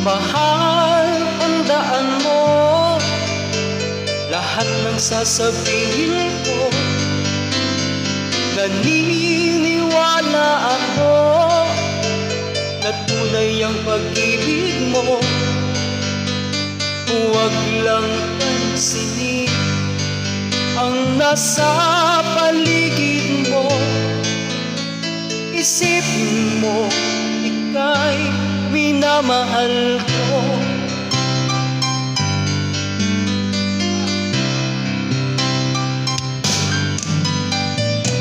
Mahal, tandaan mo lahat ng sasabihin ko. Naniniwala ako na tunay ang pag-ibig mo. Huwag lang pansinin ang nasa paligid mo. Isipin mo, ika'y minamahal ko.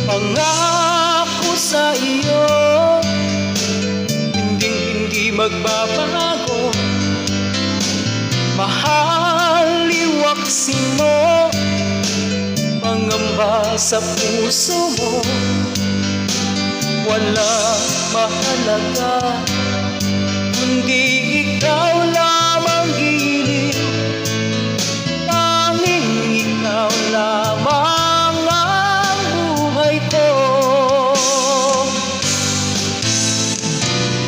Pangako sa iyo, hindi magbabago. Mahal, iwaksin mo pangamba sa puso mo. Wala mahalaga kundi ikaw lamang giliw. Tanging ikaw lamang ang buhay ko.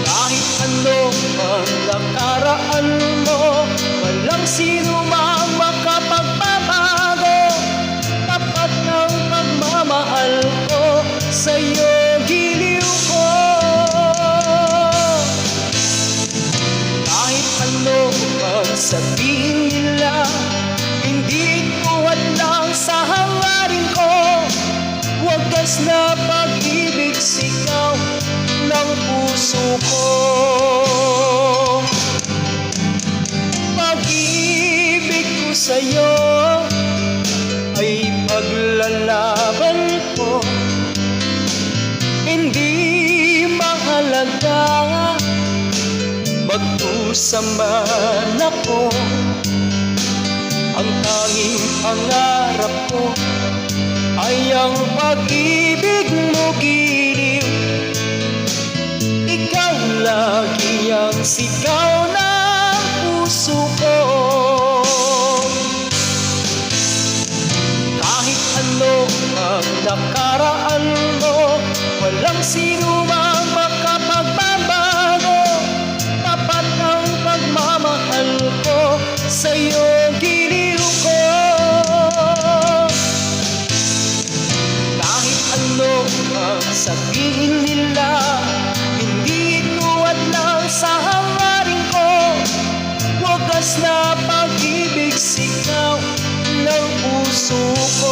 Kahit ano ang nakaraan mo, walang sino mang makapagbabago. Tapat ng pagmamahal ko sa'yo. Sabihin nila, hindi tuwad lang sa hangarin ko. Wagas na pag-ibig, sigaw ng puso ko. Pag-ibig ko sa'yo ay paglalaban ko. Hindi mahalaga magdusa man ako. Ang tanging pangarap ko ay ang pag-ibig mo giliw. Ikaw lagi ang sigaw ng puso ko. Kahit ano ang nakaraan mo, walang sino mang makapagbabago. Tapat ng pagmamahal ko sa'yo, giliw ko. Kahit ano ang sabihin nila, hindi tuwad lang sa hangarin ko. Wagas na pag-ibig, sigaw ng puso ko.